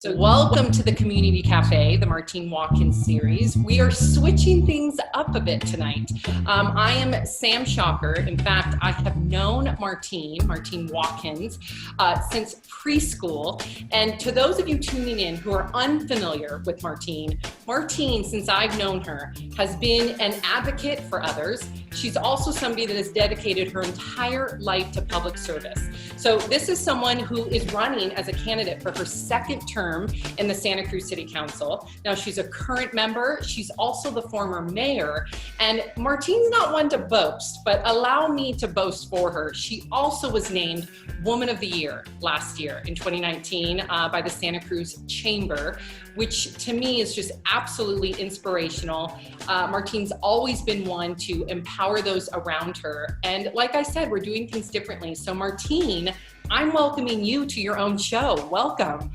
So welcome to the Community Cafe, the Martine Watkins series. We are switching things up a bit tonight. I am Sam Schacher. In fact, I have known Martine Watkins, since preschool. And to those of you tuning in who are unfamiliar with Martine, since I've known her, has been an advocate for others. She's also somebody that has dedicated her entire life to public service. So this is someone who is running as a candidate for her second term in the Santa Cruz City Council. Now, she's a current member. She's also the former mayor. And Martine's not one to boast, but allow me to boast for her. She also was named Woman of the Year last year in 2019 by the Santa Cruz Chamber, which to me is just absolutely inspirational. Martine's always been one to empower those around her. And like I said, we're doing things differently. So Martine, I'm welcoming you to your own show. Welcome.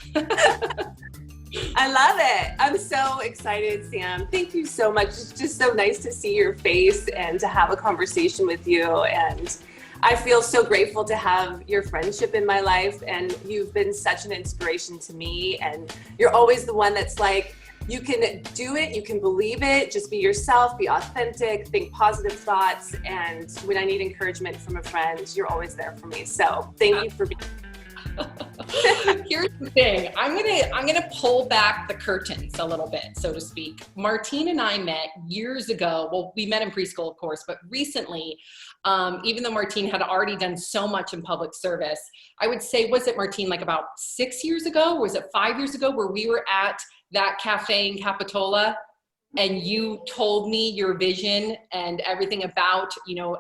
I love it. I'm so excited, Sam. Thank you so much. It's just so nice to see your face and to have a conversation with you. And I feel so grateful to have your friendship in my life. And you've been such an inspiration to me. And you're always the one that's like, you can do it, you can believe it, just be yourself, be authentic, think positive thoughts. And when I need encouragement from a friend, you're always there for me. So thank you for being Here's the thing. I'm gonna pull back the curtains a little bit, so to speak. Martine and I met years ago. Well, we met in preschool, of course, but recently, even though Martine had already done so much in public service, I would say, was it, Martine, like about 6 years ago? Or was it 5 years ago where we were at that cafe in Capitola and you told me your vision and everything about,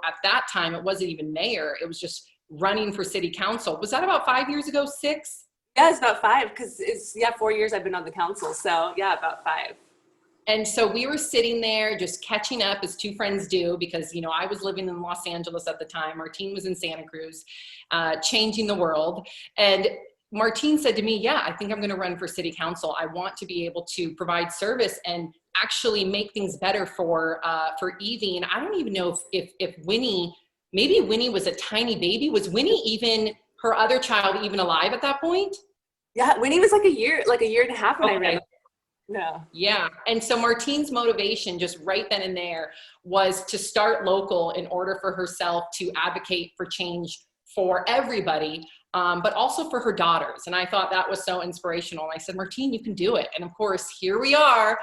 at that time, it wasn't even mayor. It was just running for city council. Was that about 5 years ago, 6? Yeah, it's about 5 because it's 4 years I've been on the council. So yeah, about 5. And so we were sitting there just catching up as two friends do, because, I was living in Los Angeles at the time. Martine was in Santa Cruz, changing the world. And Martine said to me, yeah, I think I'm going to run for city council. I want to be able to provide service and actually make things better for Evie. And I don't even know if Winnie, maybe Winnie was a tiny baby. Was Winnie even, her other child, even alive at that point? Yeah, Winnie was like a year and a half when I ran. Yeah. And so Martine's motivation just right then and there was to start local in order for herself to advocate for change for everybody, but also for her daughters. And I thought that was so inspirational. And I said, Martine, you can do it. And of course, here we are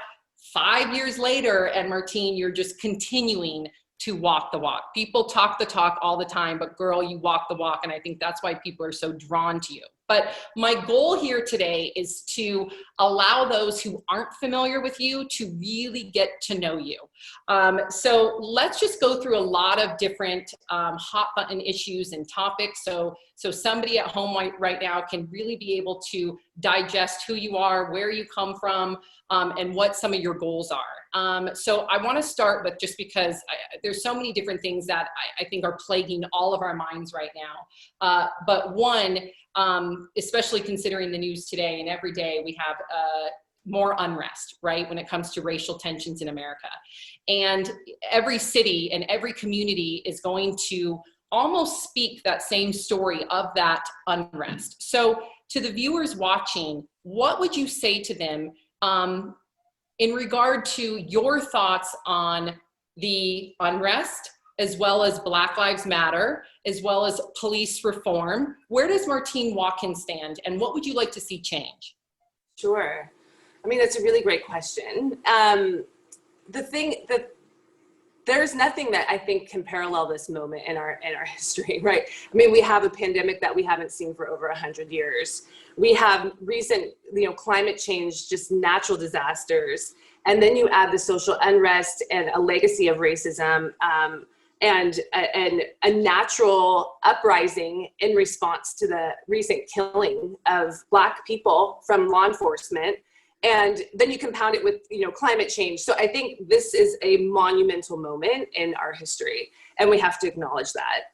5 years later. And Martine, you're just continuing to walk the walk. People talk the talk all the time, but girl, you walk the walk. And I think that's why people are so drawn to you. But my goal here today is to allow those who aren't familiar with you to really get to know you. So let's just go through a lot of different hot button issues and topics. So somebody at home right now can really be able to digest who you are, where you come from, and what some of your goals are. So I want to start with, just because there's so many different things that I think are plaguing all of our minds right now. But one, especially considering the news today and every day, we have more unrest, right, when it comes to racial tensions in America. And every city and every community is going to almost speak that same story of that unrest. So to the viewers watching, what would you say to them in regard to your thoughts on the unrest, as well as Black Lives Matter, as well as police reform? Where does Martine Watkins stand, and what would you like to see change? Sure. I mean, that's a really great question. There's nothing that I think can parallel this moment in our history, right? I mean, we have a pandemic that we haven't seen for over 100 years. We have recent, climate change, just natural disasters. And then you add the social unrest and a legacy of racism, and a natural uprising in response to the recent killing of Black people from law enforcement. And then you compound it with, climate change. So I think this is a monumental moment in our history, and we have to acknowledge that.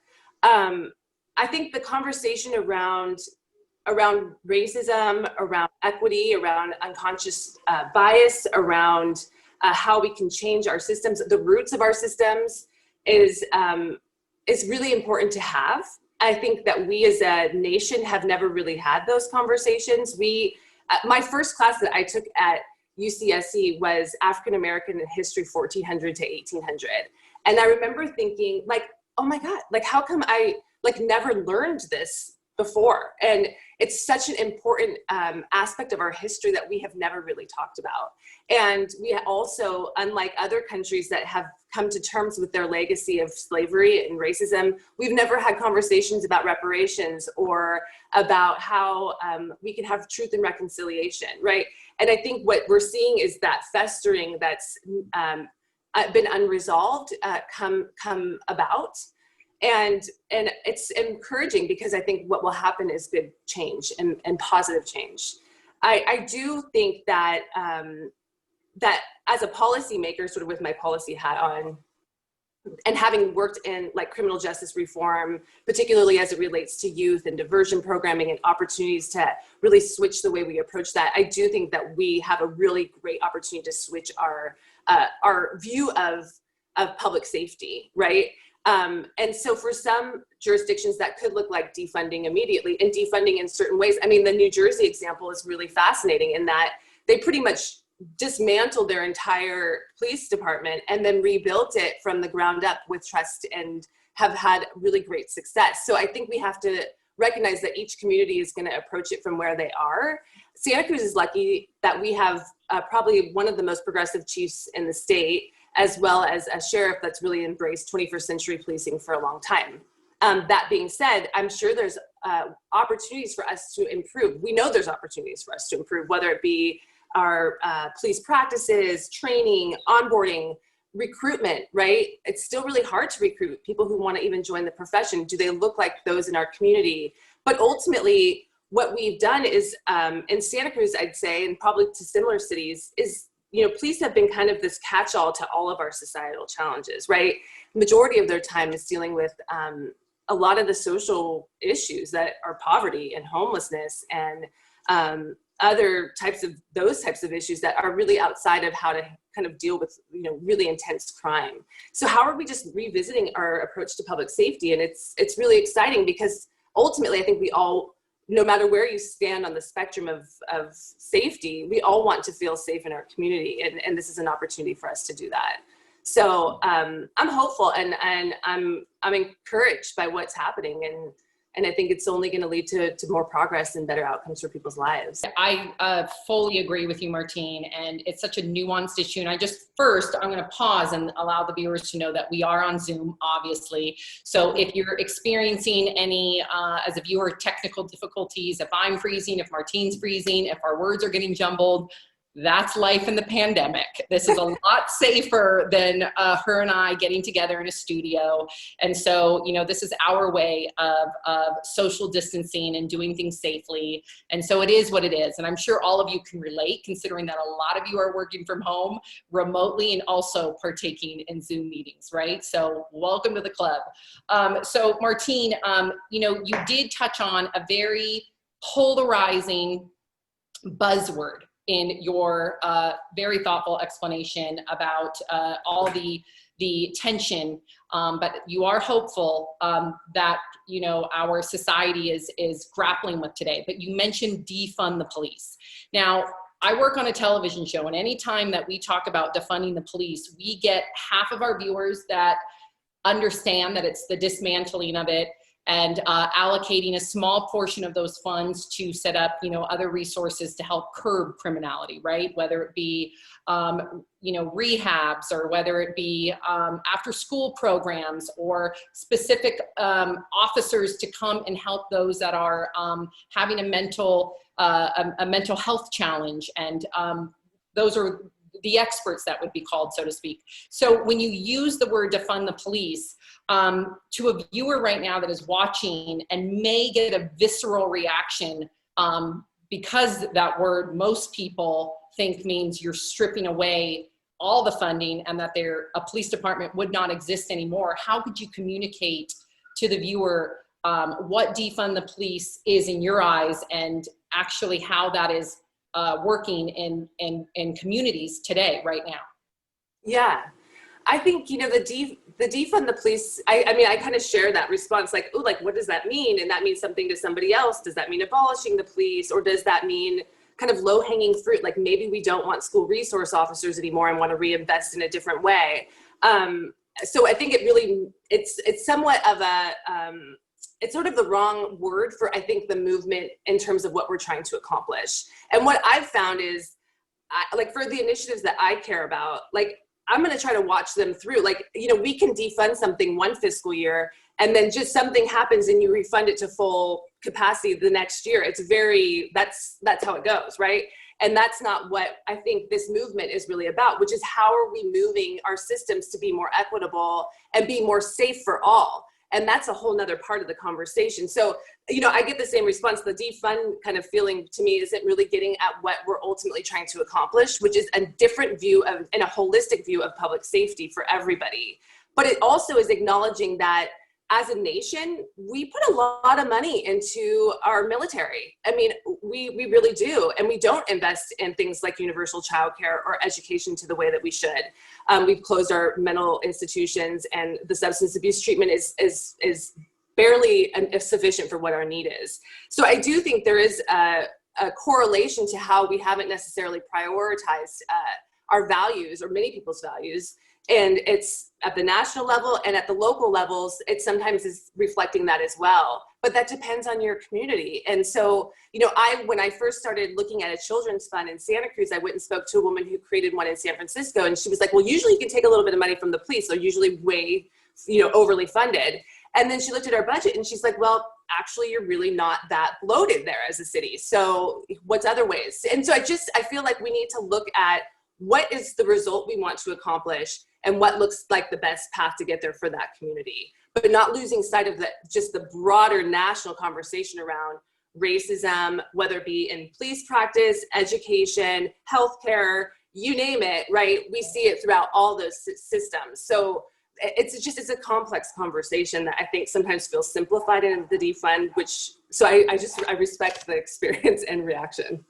I think the conversation around racism, around equity, around unconscious bias, around how we can change our systems, the roots of our systems, is really important to have. I think that we as a nation have never really had those conversations. We my first class that I took at UCSC was African American history 1400 to 1800. And I remember thinking like, oh my God, like how come I like never learned this before? And it's such an important aspect of our history that we have never really talked about. And we also, unlike other countries that have come to terms with their legacy of slavery and racism, we've never had conversations about reparations or about how we can have truth and reconciliation, right? And I think what we're seeing is that festering that's been unresolved come about. And it's encouraging because I think what will happen is good change and positive change. I do think that that as a policymaker, sort of with my policy hat on, and having worked in like criminal justice reform, particularly as it relates to youth and diversion programming and opportunities to really switch the way we approach that, I do think that we have a really great opportunity to switch our view of public safety, right? And so for some jurisdictions that could look like defunding immediately and defunding in certain ways. I mean, the New Jersey example is really fascinating in that they pretty much dismantled their entire police department and then rebuilt it from the ground up with trust and have had really great success. So I think we have to recognize that each community is going to approach it from where they are. Santa Cruz is lucky that we have probably one of the most progressive chiefs in the state, as well as a sheriff that's really embraced 21st century policing for a long time. That being said, I'm sure there's opportunities for us to improve. We know there's opportunities for us to improve, whether it be our police practices, training, onboarding, recruitment, right? It's still really hard to recruit people who want to even join the profession. Do they look like those in our community? But ultimately, what we've done is, in Santa Cruz, I'd say, and probably to similar cities, is, you know, police have been kind of this catch-all to all of our societal challenges, right? The majority of their time is dealing with a lot of the social issues that are poverty and homelessness and other types of issues that are really outside of how to kind of deal with, you know, really intense crime. So how are we just revisiting our approach to public safety? And it's really exciting because ultimately I think we all, no matter where you stand on the spectrum of safety, we all want to feel safe in our community. And this is an opportunity for us to do that. So I'm hopeful and I'm encouraged by what's happening. And I think it's only going to lead to more progress and better outcomes for people's lives. I fully agree with you, Martine. And it's such a nuanced issue. And I'm going to pause and allow the viewers to know that we are on Zoom, obviously. So if you're experiencing any, as a viewer, technical difficulties, if I'm freezing, if Martine's freezing, if our words are getting jumbled, that's life in the pandemic. This is a lot safer than her and I getting together in a studio. And so, you know, this is our way of social distancing and doing things safely. And so it is what it is. And I'm sure all of you can relate, considering that a lot of you are working from home remotely and also partaking in Zoom meetings, right? So welcome to the club. So Martine, you know, you did touch on a very polarizing buzzword in your very thoughtful explanation about all the tension, but you are hopeful that, you know, our society is grappling with today. But you mentioned defund the police. Now, I work on a television show, and anytime that we talk about defunding the police, we get half of our viewers that understand that it's the dismantling of it, and allocating a small portion of those funds to set up, you know, other resources to help curb criminality, right? Whether it be, you know, rehabs, or whether it be after school programs, or specific officers to come and help those that are having a mental health challenge. And those are the experts that would be called, so to speak. So when you use the word defund the police, to a viewer right now that is watching and may get a visceral reaction, because that word most people think means you're stripping away all the funding and that a police department would not exist anymore, how could you communicate to the viewer what defund the police is in your eyes, and actually how that is working in communities today, right now? Yeah, I think, you know, the defund the police, I mean, I kind of share that response, like, oh, like, what does that mean? And that means something to somebody else. Does that mean abolishing the police? Or does that mean kind of low hanging fruit. Like maybe we don't want school resource officers anymore and want to reinvest in a different way. So I think it's somewhat of it's sort of the wrong word for, I think, the movement in terms of what we're trying to accomplish. And what I've found is, like for the initiatives that I care about, like I'm going to try to watch them through. Like, we can defund something one fiscal year and then just something happens and you refund it to full capacity the next year. That's how it goes, right? And that's not what I think this movement is really about, which is how are we moving our systems to be more equitable and be more safe for all? And that's a whole nother part of the conversation. So, I get the same response. The defund kind of feeling to me isn't really getting at what we're ultimately trying to accomplish, which is a different view of, and a holistic view of public safety for everybody. But it also is acknowledging that as a nation, we put a lot of money into our military. I mean, we really do. And we don't invest in things like universal childcare or education to the way that we should. We've closed our mental institutions, and the substance abuse treatment is barely sufficient for what our need is. So I do think there is a correlation to how we haven't necessarily prioritized our values, or many people's values. And it's at the national level and at the local levels, it sometimes is reflecting that as well. But that depends on your community. And so, when I first started looking at a children's fund in Santa Cruz, I went and spoke to a woman who created one in San Francisco. And she was like, well, usually you can take a little bit of money from the police. They're usually way, overly funded. And then she looked at our budget and she's like, well, actually, you're really not that bloated there as a city. So what's other ways? And so I feel like we need to look at what is the result we want to accomplish and what looks like the best path to get there for that community, but not losing sight of just the broader national conversation around racism, whether it be in police practice, education, healthcare, you name it, right? We see it throughout all those systems. So it's a complex conversation that I think sometimes feels simplified in the defund, I respect the experience and reaction.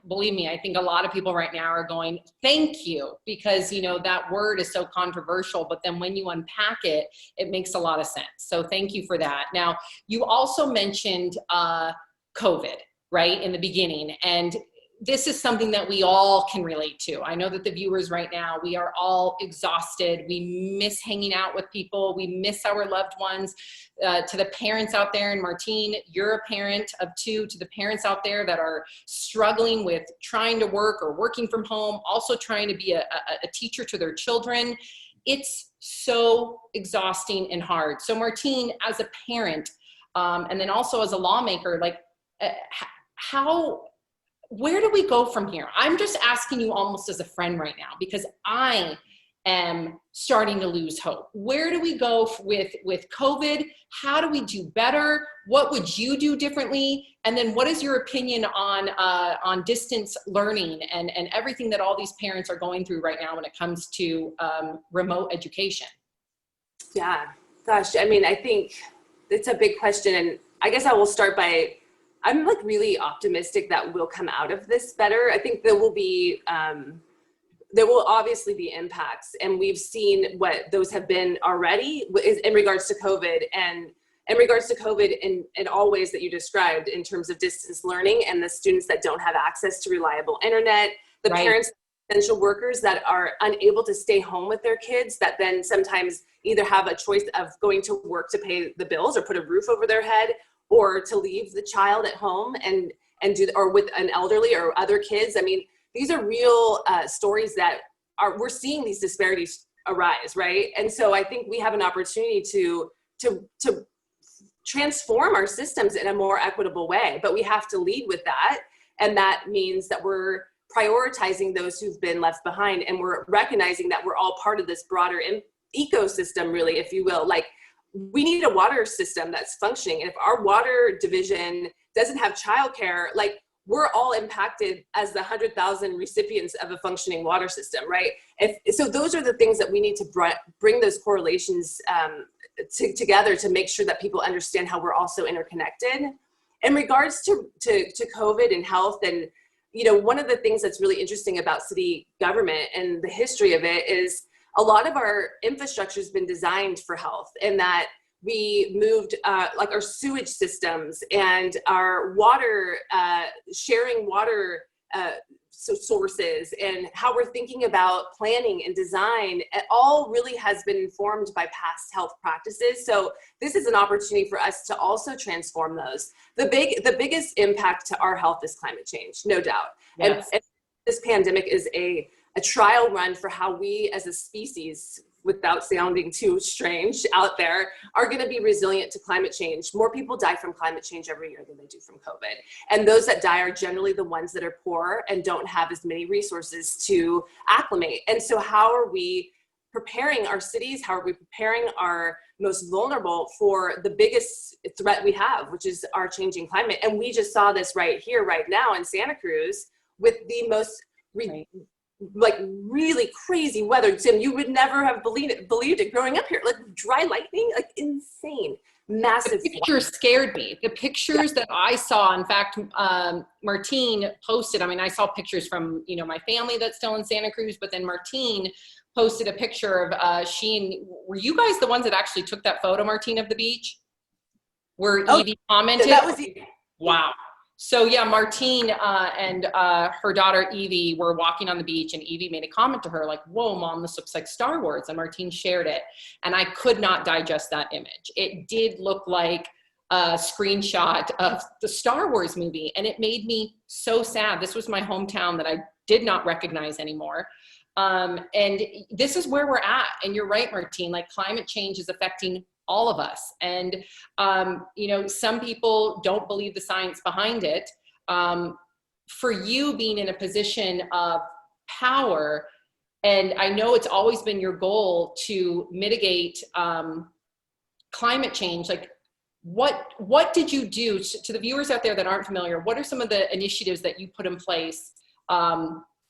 Believe me, I think a lot of people right now are going, thank you, because, that word is so controversial, but then when you unpack it, it makes a lot of sense. So thank you for that. Now, you also mentioned COVID, right, in the beginning, and this is something that we all can relate to. I know that the viewers right now, we are all exhausted. We miss hanging out with people. We miss our loved ones. To the parents out there, and Martine, you're a parent of two, to the parents out there that are struggling with trying to work or working from home, also trying to be a teacher to their children. It's so exhausting and hard. So Martine, as a parent, and then also as a lawmaker, like where do we go from here? I'm just asking you almost as a friend right now, because I am starting to lose hope. Where do we go with COVID? How do we do better? What would you do differently? And then what is your opinion on distance learning and everything that all these parents are going through right now when it comes to remote education? Yeah, gosh, I mean, I think it's a big question. And I guess I will start by, I'm like really optimistic that we'll come out of this better. I think there will obviously be impacts, and we've seen what those have been already in regards to COVID, and in regards to COVID in all ways that you described in terms of distance learning and the students that don't have access to reliable internet, the right. Parents, essential workers that are unable to stay home with their kids, that then sometimes either have a choice of going to work to pay the bills or put a roof over their head, or to leave the child at home and or with an elderly or other kids. I mean, these are real stories that we're seeing these disparities arise, right? And so I think we have an opportunity to transform our systems in a more equitable way, but we have to lead with that. And that means that we're prioritizing those who've been left behind, and we're recognizing that we're all part of this broader ecosystem, really, if you will. Like, we need a water system that's functioning. And if our water division doesn't have childcare, like, we're all impacted as the 100,000 recipients of a functioning water system, right? So those are the things that we need to bring those correlations together to make sure that people understand how we're also interconnected. In regards to COVID and health, and one of the things that's really interesting about city government and the history of it is a lot of our infrastructure has been designed for health, and that We moved like our sewage systems and our water, sharing water sources, and how we're thinking about planning and design. It all really has been informed by past health practices. So this is an opportunity for us to also transform those. The biggest impact to our health is climate change, no doubt. Yes. And this pandemic is a trial run for how we as a species, without sounding too strange out there, are going to be resilient to climate change. More people die from climate change every year than they do from COVID. And those that die are generally the ones that are poor and don't have as many resources to acclimate. And so how are we preparing our cities? How are we preparing our most vulnerable for the biggest threat we have, which is our changing climate? And we just saw this right here, right now in Santa Cruz with the most like really crazy weather. Tim, you would never have believed it growing up here. Like dry lightning, like insane, massive. The pictures scared me. The pictures that I saw, in fact, Martine posted, I mean, I saw pictures from, you know, my family that's still in Santa Cruz, but then Martine posted a picture of were you guys the ones that actually took that photo, Martine, of the beach? Where Evie commented? That was wow. So yeah, Martine and her daughter Evie were walking on the beach, and Evie made a comment to her like, "Whoa, Mom, this looks like Star Wars." And Martine shared it, and I could not digest that image. It did look like a screenshot of the Star Wars movie, and it made me so sad. This was my hometown that I did not recognize anymore. And this is where we're at. And you're right, Martine, like climate change is affecting all of us. And, you know, some people don't believe the science behind it. For you being in a position of power, and I know it's always been your goal to mitigate climate change, like what did you do to the viewers out there that aren't familiar? What are some of the initiatives that you put in place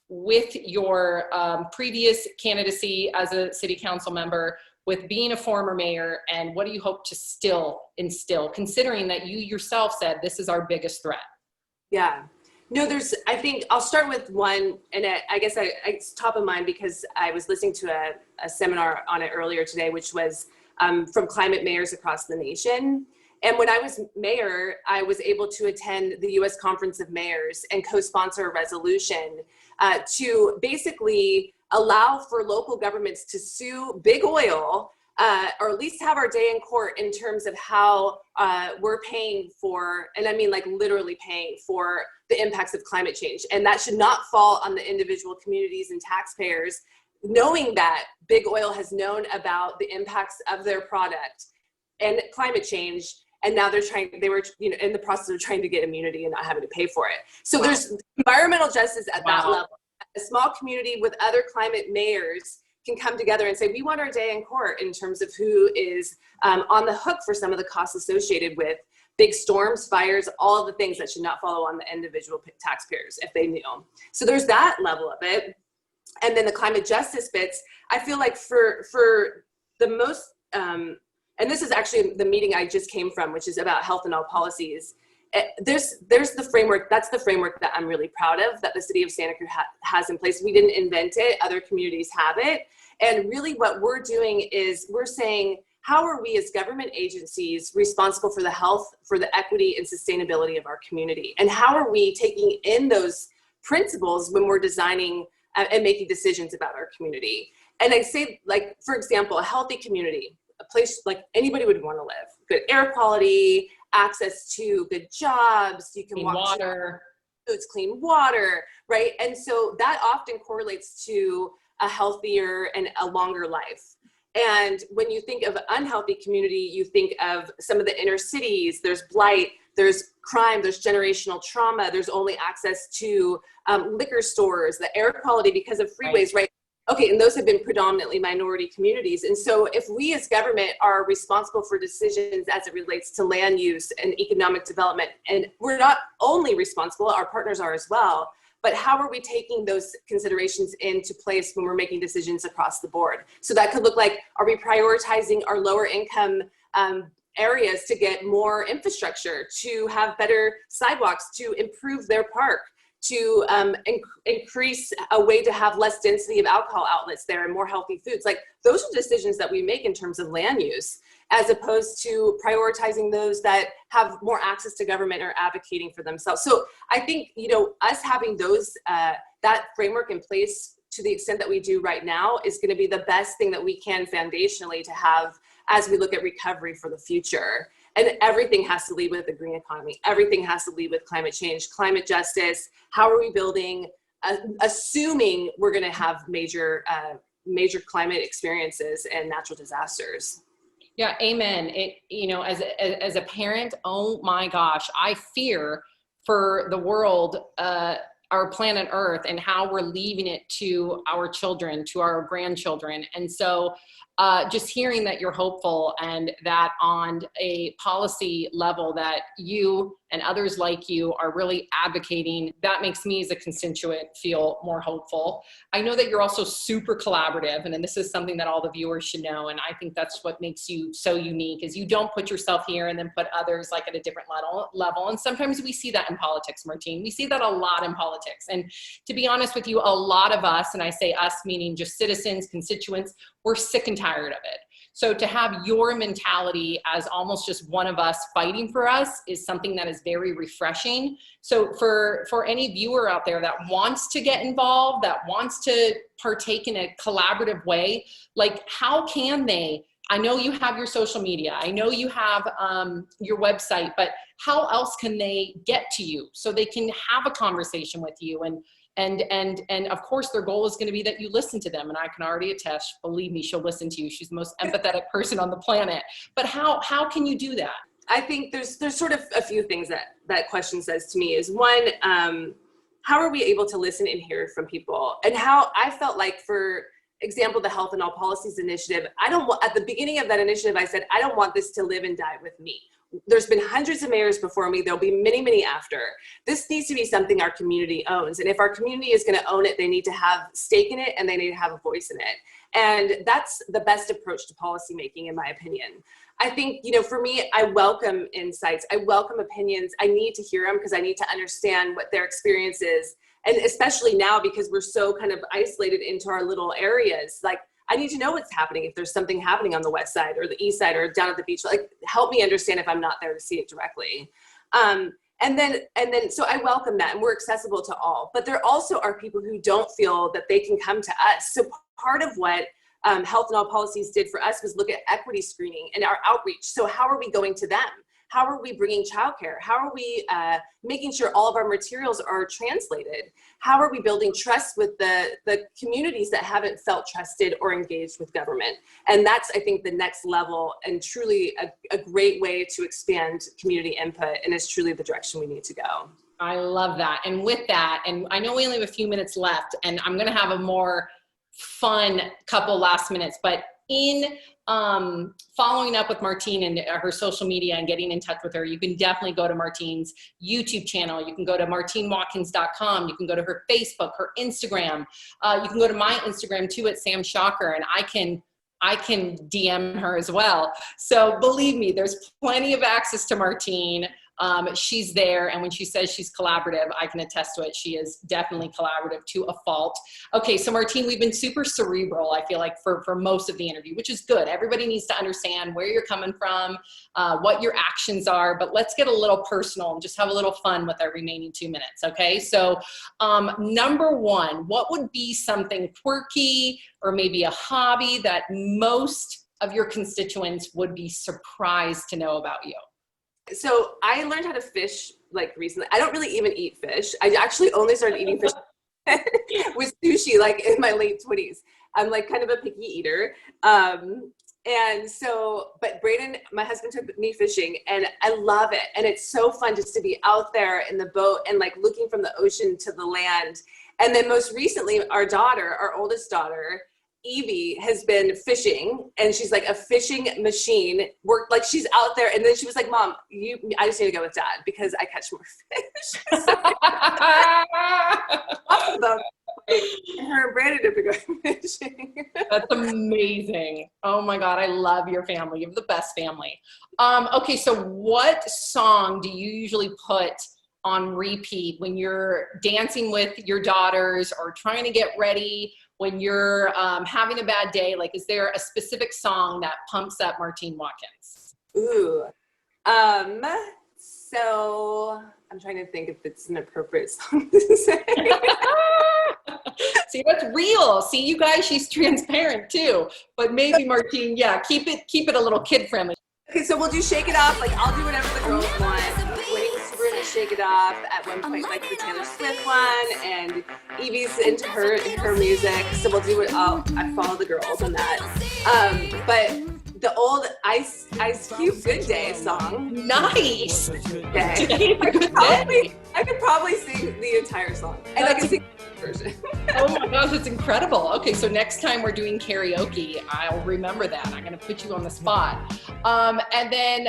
with your previous candidacy as a city council member, with being a former mayor, and what do you hope to still instill, considering that you yourself said this is our biggest threat? Yeah, no, I think I'll start with one, and I guess it's top of mind because I was listening to a seminar on it earlier today, which was from climate mayors across the nation. And when I was mayor, I was able to attend the U.S. Conference of Mayors and co-sponsor a resolution to basically allow for local governments to sue big oil, or at least have our day in court in terms of how we're paying for, and I mean like literally paying for the impacts of climate change. And that should not fall on the individual communities and taxpayers, knowing that big oil has known about the impacts of their product and climate change. And now they were, you know, in the process of trying to get immunity and not having to pay for it. So there's environmental justice at that level. A small community with other climate mayors can come together and say, we want our day in court in terms of who is on the hook for some of the costs associated with big storms, fires, all of the things that should not follow on the individual taxpayers if they knew. So there's that level of it. And then the climate justice bits, I feel like for the most, and this is actually the meeting I just came from, which is about health and all policies. There's the framework, that's the framework that I'm really proud of, that the city of Santa Cruz has in place. We didn't invent it, other communities have it. And really what we're doing is we're saying, how are we as government agencies responsible for the health, for the equity and sustainability of our community? And how are we taking in those principles when we're designing and making decisions about our community? And I say, like, for example, a healthy community, a place like anybody would want to live, good air quality, access to good jobs, you can walk water, foods, clean water, right? And so that often correlates to a healthier and a longer life. And when you think of an unhealthy community, you think of some of the inner cities, there's blight, there's crime, there's generational trauma, there's only access to liquor stores, the air quality because of freeways, right? Okay, and those have been predominantly minority communities. And so if we as government are responsible for decisions as it relates to land use and economic development, and we're not only responsible, our partners are as well, but how are we taking those considerations into place when we're making decisions across the board? So that could look like, are we prioritizing our lower income areas to get more infrastructure, to have better sidewalks, to improve their park, to increase a way to have less density of alcohol outlets there and more healthy foods? Like, those are decisions that we make in terms of land use. as opposed to prioritizing those that have more access to government or advocating for themselves. So I think, us having those, that framework in place to the extent that we do right now is going to be the best thing that we can foundationally to have as we look at recovery for the future. And everything has to lead with the green economy. Everything has to lead with climate change, climate justice. How are we building, assuming we're going to have major climate experiences and natural disasters? Yeah, amen. As a parent, oh my gosh, I fear for the world, our planet Earth, and how we're leaving it to our children, to our grandchildren. And so just hearing that you're hopeful and that on a policy level that you and others like you are really advocating, that makes me as a constituent feel more hopeful. I know that you're also super collaborative, and this is something that all the viewers should know, and I think that's what makes you so unique, is you don't put yourself here and then put others like at a different level. And sometimes we see that in politics, Martine. We see that a lot in politics. And to be honest with you, a lot of us, and I say us meaning just citizens, constituents, we're sick and tired of it. So to have your mentality as almost just one of us fighting for us is something that is very refreshing. So for any viewer out there that wants to get involved, that wants to partake in a collaborative way, like how can they? I know you have your social media, I know you have your website, but how else can they get to you so they can have a conversation with you? And of course, their goal is going to be that you listen to them. And I can already attest, believe me, she'll listen to you. She's the most empathetic person on the planet. But how can you do that? I think there's sort of a few things that question says to me is one, how are we able to listen and hear from people? And how I felt like, for example, the Health and All Policies Initiative, at the beginning of that initiative, I said, I don't want this to live and die with me. There's been hundreds of mayors before me. There'll be many, many after. This needs to be something our community owns. And if our community is going to own it, they need to have stake in it and they need to have a voice in it. And that's the best approach to policymaking, in my opinion. I think, for me, I welcome insights. I welcome opinions. I need to hear them because I need to understand what their experience is. And especially now, because we're so kind of isolated into our little areas, like, I need to know what's happening. If there's something happening on the west side or the east side or down at the beach, like, help me understand if I'm not there to see it directly. And then, so I welcome that, and we're accessible to all. But there also are people who don't feel that they can come to us. So part of what Health and All Policies did for us was look at equity screening and our outreach. So how are we going to them? How are we bringing childcare? How are we making sure all of our materials are translated? How are we building trust with the communities that haven't felt trusted or engaged with government? And that's, I think, the next level, and truly a great way to expand community input, and is truly the direction we need to go. I love that. And with that, and I know we only have a few minutes left, and I'm going to have a more fun couple last minutes, but in following up with Martine and her social media and getting in touch with her, you can definitely go to Martine's YouTube channel. You can go to martinewatkins.com. You can go to her Facebook, her Instagram. You can go to my Instagram too at Sam Schacher, and I can DM her as well. So believe me, there's plenty of access to Martine. She's there, and when she says she's collaborative, I can attest to it. She is definitely collaborative to a fault. Okay, so Martine, we've been super cerebral, I feel like, for most of the interview, which is good. Everybody needs to understand where you're coming from, what your actions are, but let's get a little personal and just have a little fun with our remaining 2 minutes, okay? So number one, what would be something quirky or maybe a hobby that most of your constituents would be surprised to know about you? So I learned how to fish like recently. I don't really even eat fish. I actually only started eating fish with sushi like in my late 20s. I'm like kind of a picky eater. And so, but Braden, my husband, took me fishing, and I love it. And it's so fun just to be out there in the boat and like looking from the ocean to the land. And then most recently, our oldest daughter, Evie, has been fishing, and she's like a fishing machine. Worked like she's out there, and then she was like, "Mom, I just need to go with Dad because I catch more fish." And her and Brandon have been going fishing. That's amazing. Oh my God, I love your family. You have the best family. Okay, so what song do you usually put on repeat when you're dancing with your daughters or trying to get ready? when you're having a bad day? Like, is there a specific song that pumps up Martine Watkins? Ooh. So I'm trying to think if it's an appropriate song to say. See, that's real. See, you guys, she's transparent too. But maybe Martine, yeah, keep it a little kid friendly. Okay, so we'll do Shake It Off. Like, I'll do whatever the girls want. Waiting super into Shake It Off. At one point, like the Taylor Swift one, and Evie's into her music. So we'll do it all. I follow the girls on that. But the old Ice Cube Good Day song. Nice. Okay. I could probably sing the entire song. And I can sing the version. Oh my gosh, it's incredible. Okay, so next time we're doing karaoke, I'll remember that. I'm going to put you on the spot. And then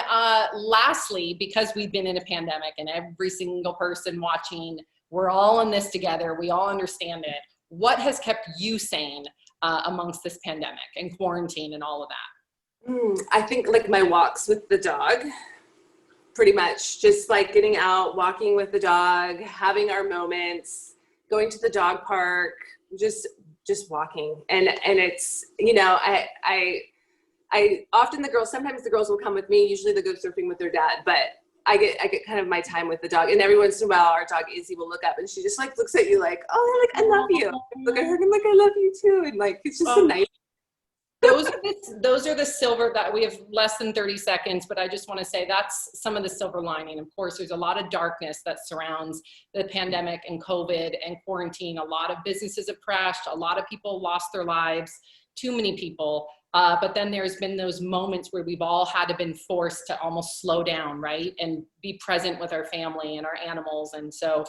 lastly, because we've been in a pandemic and every single person watching, we're all in this together. We all understand it. What has kept you sane amongst this pandemic and quarantine and all of that? I think like my walks with the dog, pretty much just like getting out, walking with the dog, having our moments, going to the dog park, just walking. And it's, you know, I often sometimes the girls will come with me. Usually they go surfing with their dad, but I get kind of my time with the dog. And every once in a while, our dog Izzy will look up and she just like looks at you like, oh, like, I love you. Look at her and I'm like, I love you too. And like, it's just a nice. Those are the silver that we have less than 30 seconds, but I just want to say that's some of the silver lining. Of course, there's a lot of darkness that surrounds the pandemic and COVID and quarantine. A lot of businesses have crashed. A lot of people lost their lives, too many people. But then there's been those moments where we've all had to been forced to almost slow down, right? And be present with our family and our animals. And so,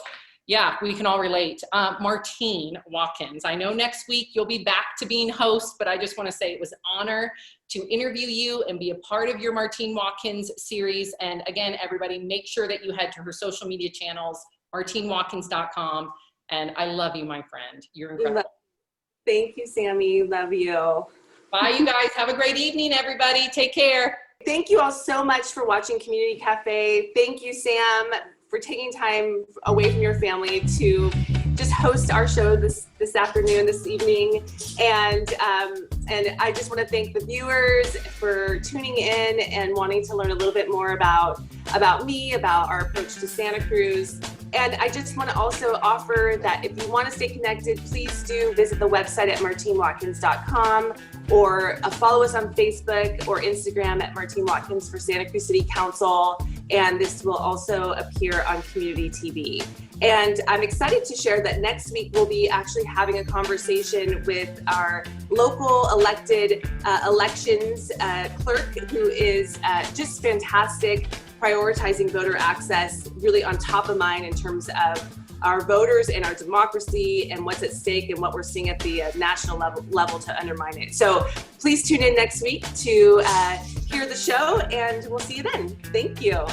yeah, we can all relate. Martine Watkins, I know next week you'll be back to being host, but I just want to say it was an honor to interview you and be a part of your Martine Watkins series. And again, everybody, make sure that you head to her social media channels, martinewatkins.com. And I love you, my friend. You're incredible. Thank you, Sammy. Love you. Bye, you guys. Have a great evening, everybody. Take care. Thank you all so much for watching Community Cafe. Thank you, Sam, for taking time away from your family to just host our show this afternoon, this evening. And I just want to thank the viewers for tuning in and wanting to learn a little bit more about me, about our approach to Santa Cruz. And I just want to also offer that if you want to stay connected, please do visit the website at martinewatkins.com or follow us on Facebook or Instagram at Martine Watkins for Santa Cruz City Council. And this will also appear on Community TV. And I'm excited to share that next week we'll be actually having a conversation with our local elected elections clerk, who is just fantastic, prioritizing voter access, really on top of mind in terms of our voters and our democracy and what's at stake and what we're seeing at the national level to undermine it. So please tune in next week to hear the show, and we'll see you then. Thank you.